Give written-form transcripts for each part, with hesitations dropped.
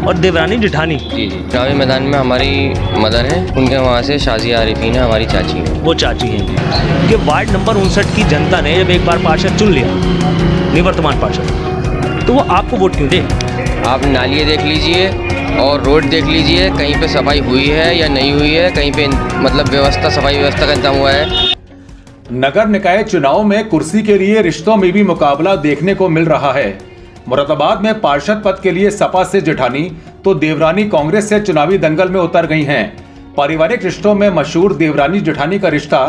और देवरानी जेठानी। जी जी। चुनावी मैदान में हमारी मदर है, उनके वहाँ से शाजिया आरिफीन है, हमारी चाची है। वो चाची हैं कि वार्ड नंबर 59 की जनता ने जब एक बार पार्षद चुन लिया, निवर्तमान पार्षद, तो वो आपको वोट क्यों दे? आप नालियाँ देख लीजिए और रोड देख लीजिए, कहीं पे सफाई हुई है या नहीं हुई है, कहीं पे मतलब व्यवस्था, सफाई व्यवस्था का इंतजाम हुआ है। नगर निकाय चुनाव में कुर्सी के लिए रिश्तों में भी मुकाबला देखने को मिल रहा है। मुरादाबाद में पार्षद पद के लिए सपा से जेठानी तो देवरानी कांग्रेस से चुनावी दंगल में उतर गई हैं। पारिवारिक रिश्तों में मशहूर देवरानी जेठानी का रिश्ता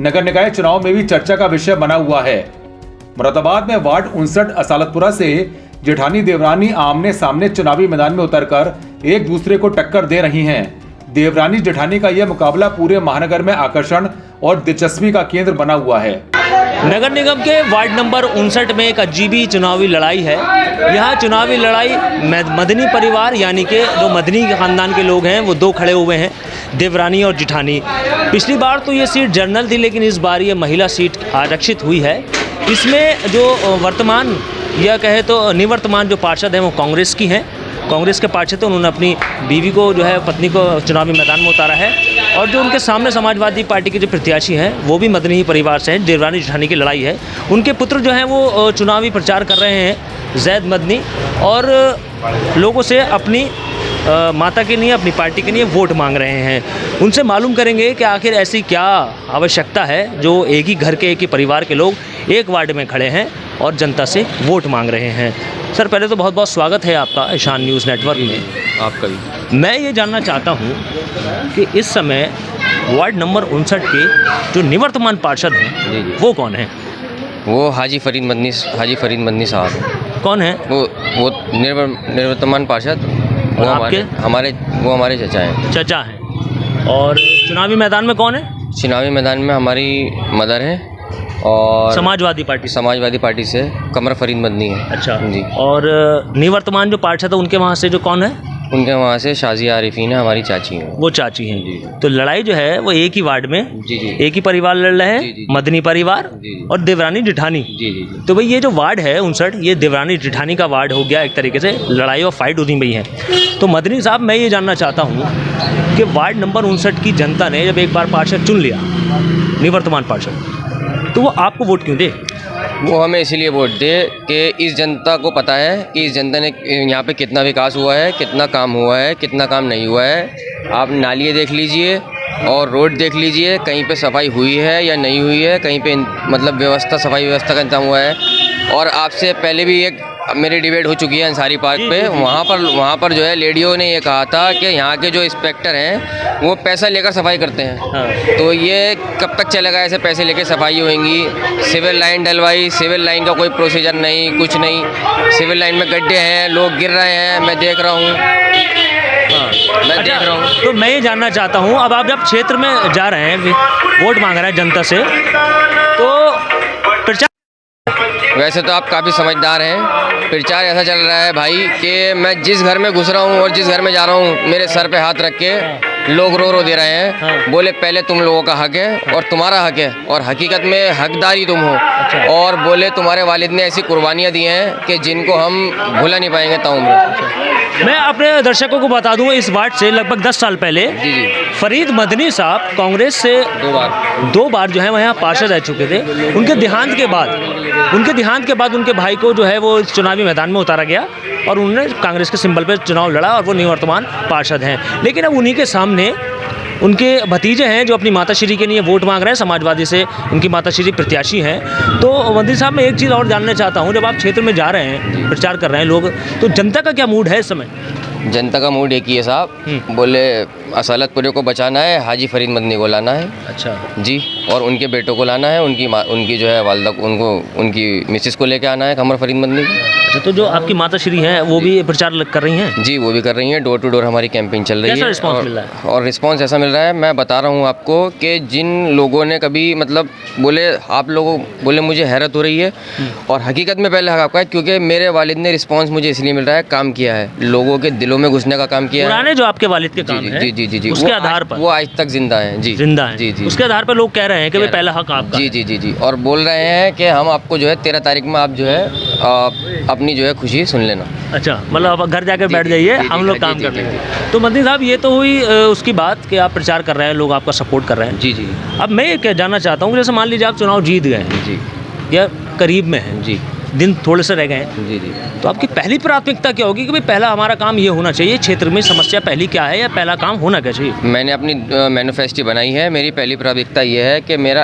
नगर निकाय चुनाव में भी चर्चा का विषय बना हुआ है। मुरादाबाद में वार्ड 59 असालतपुरा से जेठानी देवरानी आमने सामने चुनावी मैदान में उतरकर एक दूसरे को टक्कर दे रही हैं। देवरानी जेठानी का यह मुकाबला पूरे महानगर में आकर्षण और दिलचस्पी का केंद्र बना हुआ है। नगर निगम के वार्ड नंबर 59 में एक अजीबी चुनावी लड़ाई है। यह चुनावी लड़ाई मदनी परिवार यानी कि जो मदनी खानदान के लोग हैं वो दो खड़े हुए हैं, देवरानी और जेठानी। पिछली बार तो ये सीट जनरल थी, लेकिन इस बार ये महिला सीट आरक्षित हुई है। इसमें जो वर्तमान या कहे तो निवर्तमान जो पार्षद हैं वो कांग्रेस की हैं, कांग्रेस के पार्षद, उन्होंने अपनी बीवी को जो है पत्नी को चुनावी मैदान में उतारा है। और जो उनके सामने समाजवादी पार्टी के जो प्रत्याशी हैं वो भी मदनी ही परिवार से हैं। देवरानी जेठानी की लड़ाई है। उनके पुत्र जो हैं वो चुनावी प्रचार कर रहे हैं, जैद मदनी, और लोगों से अपनी माता के लिए, अपनी पार्टी के लिए वोट मांग रहे हैं। उनसे मालूम करेंगे कि आखिर ऐसी क्या आवश्यकता है जो एक ही घर के, एक ही परिवार के लोग एक वार्ड में खड़े हैं और जनता से वोट मांग रहे हैं। सर, पहले तो बहुत बहुत स्वागत है आपका ईशान न्यूज़ नेटवर्क में। आपका भी। मैं ये जानना चाहता हूँ कि इस समय वार्ड नंबर 59 के जो निवर्तमान पार्षद हैं जी जी। वो कौन हैं? वो हाजी फरीद मदनी साहब हैं। कौन है? वो निवर्तमान पार्षद, वो हमारे चाचा हैं। चाचा हैं। और चुनावी मैदान में कौन है? चुनावी मैदान में हमारी मदर है और समाजवादी पार्टी से कमर फरीद मदनी है। अच्छा जी। और निवर्तमान जो पार्षद है उनके वहाँ से जो कौन है? उनके वहाँ से शाजिया आरिफीन है, हमारी चाची हैं। वो चाची हैं। जी। तो लड़ाई जो है वो एक ही वार्ड में, जी जी, एक ही परिवार लड़ रहे जी, हैं, जी। मदनी परिवार जी। और देवरानी जेठानी। जी जी जी। तो भाई ये जो वार्ड है 59, ये देवरानी जेठानी का वार्ड हो गया। एक तरीके से लड़ाई और फाइट होती गई है। तो मदनी साहब, मैं ये जानना चाहता हूँ कि वार्ड नंबर 59 की जनता ने जब एक बार पार्षद चुन लिया, निवर्तमान पार्षद, तो वो आपको वोट क्यों दे? वो हमें इसीलिए वोट दे कि इस जनता को पता है कि इस जनता ने यहाँ पे कितना विकास हुआ है, कितना काम हुआ है, कितना काम नहीं हुआ है। आप नालियाँ देख लीजिए और रोड देख लीजिए, कहीं पे सफाई हुई है या नहीं हुई है, कहीं पे मतलब व्यवस्था, सफाई व्यवस्था का इंतजाम हुआ है। और आपसे पहले भी एक मेरी डिबेट हो चुकी है अंसारी पार्क पे, वहाँ पर जो है लेडियों ने ये कहा था कि यहाँ के जो इंस्पेक्टर हैं वो पैसा लेकर सफाई करते हैं। हाँ। तो ये कब तक चलेगा? ऐसे पैसे लेके सफाई होंगी? सिविल लाइन डलवाई, सिविल लाइन का कोई प्रोसीजर नहीं, कुछ नहीं। सिविल लाइन में गड्ढे हैं, लोग गिर रहे हैं, मैं देख रहा हूँ। मैं देख रहा हूँ। तो मैं ये जानना चाहता हूँ, अब आप जब क्षेत्र में जा रहे हैं, वोट मांग रहे हैं जनता से, तो प्रचार, वैसे तो आप काफ़ी समझदार हैं। प्रचार ऐसा चल रहा है भाई कि मैं जिस घर में घुस रहा हूँ और जिस घर में जा रहा हूँ, मेरे सर पे हाथ रख के लोग रो दे रहे हैं। हाँ। बोले पहले तुम लोगों का हक है और तुम्हारा हक है, और हकीकत में हकदारी तुम हो। अच्छा। और बोले तुम्हारे वालिद ने ऐसी कुर्बानियाँ दी हैं कि जिनको हम भुला नहीं पाएंगे ताउम्र। मैं अपने दर्शकों को बता दूं, इस वार्ड से लगभग 10 साल पहले जी जी। फरीद मदनी साहब कांग्रेस से 2 बार जो है वह यहाँ पार्षद रह चुके थे। उनके देहांत के बाद उनके भाई को जो है वो चुनावी मैदान में उतारा गया और उन्होंने कांग्रेस के सिंबल पर चुनाव लड़ा और वो निवर्तमान पार्षद हैं। लेकिन अब उन्हीं के सामने उनके भतीजे हैं जो अपनी माताश्री के लिए वोट मांग रहे हैं, समाजवादी से उनकी माताश्री प्रत्याशी हैं। तो मंत्री साहब, मैं एक चीज़ और जानना चाहता हूँ, जब आप क्षेत्र में जा रहे हैं, प्रचार कर रहे हैं लोग, तो जनता का क्या मूड है इस समय? जनता का मूड एक ही है साहब, बोले असालतपुरे को बचाना है, हाजी फरीद मदनी को लाना है। अच्छा जी। और उनके बेटों को लाना है, उनकी जो है वालदा को, उनकी मिसेस को लेके आना है, कमर फरीद मदनी को। अच्छा, तो जो आपकी माताश्री हैं वो भी प्रचार कर रही हैं? जी, वो भी कर रही हैं। डोर टू डोर हमारी कैंपेन चल रही है। कैसा रिस्पांस मिल रहा है? और रिस्पांस ऐसा मिल रहा है, मैं बता रहा हूँ आपको कि जिन लोगों ने कभी मतलब बोले, आप लोगों बोले मुझे हैरत हो रही है, और हकीकत में पहले हक आपका है, क्योंकि मेरे वालिद ने रिस्पांस मुझे इसलिए मिल रहा है, काम किया है, लोगों के दिलों में घुसने का काम किया है। पुराने जो आपके वालिद के काम हैं, जी जी जी, उसके वो आधार आज- पर वो आज तक जिंदा है जी, जिंदा है। जी जी, उसके आधार पर लोग कह रहे हैं कि भाई कह रहे पहला हक आपका जी है। जी जी जी, और बोल रहे हैं कि हम आपको जो है 13 तारीख में आप जो है अपनी जो है खुशी सुन लेना। अच्छा, मतलब अब घर जाकर जी, बैठ जी, जाइए, जी, हम जी, लोग जी, काम जी, कर जी, लेंगे। तो मदनी साहब, ये तो हुई उसकी बात कि आप प्रचार कर रहे हैं, लोग आपका सपोर्ट कर रहे हैं। जी जी अब मैं ये क्या जानना चाहता हूँ, जैसे मान लीजिए आप चुनाव जीत गए हैं जी या करीब में हैं, जी दिन थोड़े से रह गए हैं, जी जी। तो आपकी पहली प्राथमिकता क्या होगी कि भाई पहला हमारा काम ये होना चाहिए, क्षेत्र में समस्या पहली क्या है या पहला काम होना क्या चाहिए? मैंने अपनी मैनिफेस्टो बनाई है। मेरी पहली प्राथमिकता ये है कि मेरा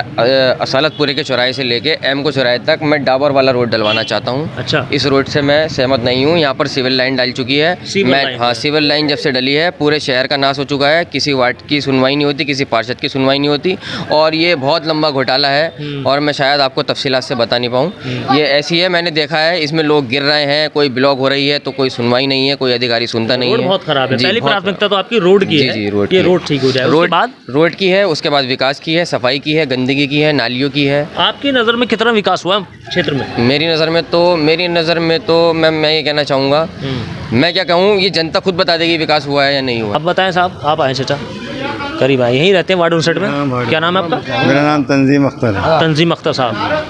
असालतपुरे के चौराहे से लेके एम को चौराहे तक मैं डाबर वाला रोड डलवाना चाहता हूँ। अच्छा, इस रोड से मैं सहमत नहीं हूँ। यहाँ पर सिविल लाइन डाल चुकी है। Civil line. हाँ, सिविल लाइन जब से डली है पूरे शहर का नाश हो चुका है। किसी वार्ड की सुनवाई नहीं होती, किसी पार्षद की सुनवाई नहीं होती, और ये बहुत लंबा घोटाला है और मैं शायद आपको तफसीलात से बता नहीं पाऊँ। ये ऐसी है, मैंने देखा है, इसमें लोग गिर रहे हैं, कोई ब्लॉक हो रही है तो कोई सुनवाई नहीं है, कोई अधिकारी सुनता नहीं रोड है। बहुत खराब है। जी, पहली बहुत प्राथमिकता तो आपकी रोड की जी, है। जी, रोड ये की रोड ठीक हो जाए, उसके रोड बाद रोड की है, उसके बाद विकास की है, सफाई की है, गंदगी की है, नालियों की है। आपकी नज़र में कितना विकास हुआ क्षेत्र में? मेरी नज़र में तो मैं ये कहना चाहूँगा, मैं क्या कहूँ, ये जनता खुद बता देगी विकास हुआ है या नहीं हुआ। अब बताएं साहब, आप आए चाचा, करीब आए, यहीं रहते हैं वार्ड 59 में। क्या नाम है आपका? मेरा नाम तंजीम अख्तर है। तंजीम अख्तर साहब,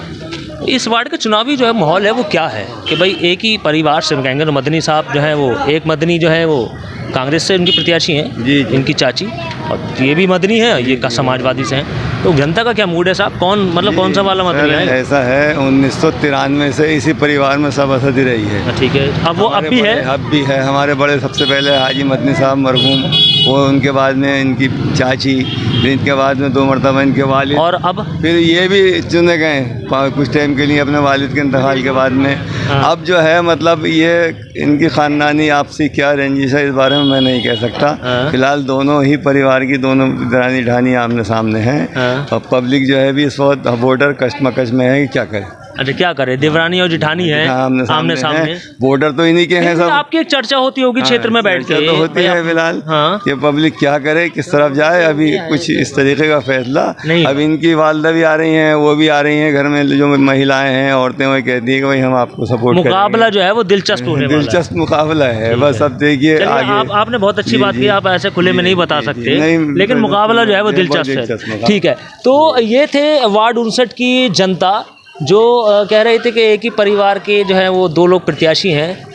इस वार्ड का चुनावी जो है माहौल है वो क्या है कि भाई एक ही परिवार से कहेंगे तो मदनी साहब जो है वो एक मदनी जो है वो कांग्रेस से उनकी प्रत्याशी हैं, जी, जी। इनकी चाची, और ये भी मदनी है, ये का समाजवादी से हैं। तो जनता का क्या मूड है साहब, कौन सा वाला मदनी सर, है? ऐसा है, 1993 से इसी परिवार में सब असदी रही है। ठीक है, अब वो अब हमारे भी है। बड़े- अब भी है। हमारे बड़े सबसे पहले हाजी मदनी साहब मरहूम, वो उनके बाद में इनकी चाची, फिर इनके बाद में 2 मरतबा इनके वालिद, और अब फिर ये भी चुने गए कुछ टाइम के लिए अपने वालिद के इंतकाल के बाद में। हाँ। अब जो है मतलब ये इनकी ख़ानदानी आपसी क्या रंजिश है इस बारे में मैं नहीं कह सकता। हाँ। फिलहाल दोनों ही परिवार की दोनों दरानी ढानी आमने सामने हैं। हाँ। और पब्लिक जो है भी इस वक्त वोटर कश्मकश में है कि क्या करे। अच्छा, क्या करे, देवरानी और जिठानी है आमने सामने। हैं। वोटर तो इन्हीं के हैं लेकिन सब। आपकी एक चर्चा होती होगी क्षेत्र में बैठ के, चर्चा तो होती भाई है आप- फिलहाल। हाँ। कि पब्लिक क्या करे, किस तरफ जाए, अभी कुछ इस तरीके का फैसला नहीं। अब इनकी वालदा भी आ रही हैं, वो भी आ रही हैं घर में, जो महिलाएं हैं, औरतें, वो कहती हैं कि भाई हम आपको सपोर्ट करेंगे। मुकाबला जो है वो दिलचस्प होने वाला है। दिलचस्प मुकाबला है। बस अब देखिए चलिए, आगे। आपने बहुत अच्छी जी, बात जी। की, आप ऐसे खुले में नहीं बता जी, सकते, नहीं, लेकिन मुकाबला जो है वो बहुत दिलचस्प दिलचस्प है। मुकाबला। ठीक है, तो ये थे वार्ड 59 की जनता जो कह रहे थे कि एक ही परिवार के जो है वो 2 लोग प्रत्याशी हैं,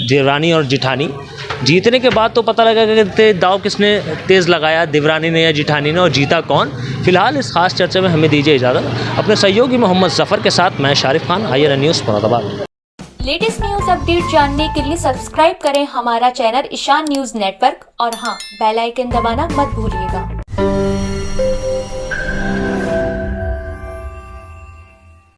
देवरानी और जिठानी। जीतने के बाद तो पता लगा कि दाव किसने तेज़ लगाया, देवरानी ने या जिठानी ने, और जीता कौन। फिलहाल इस खास चर्चा में हमें दीजिए इजाज़त। अपने सहयोगी मोहम्मद जफ़र के साथ मैं Sharif Khan, IRN news Moradabad. Latest news update जानने के लिए सब्सक्राइब करें हमारा चैनल ईशान न्यूज नेटवर्क, और हाँ, बेल आइकन दबाना मत भूलिएगा।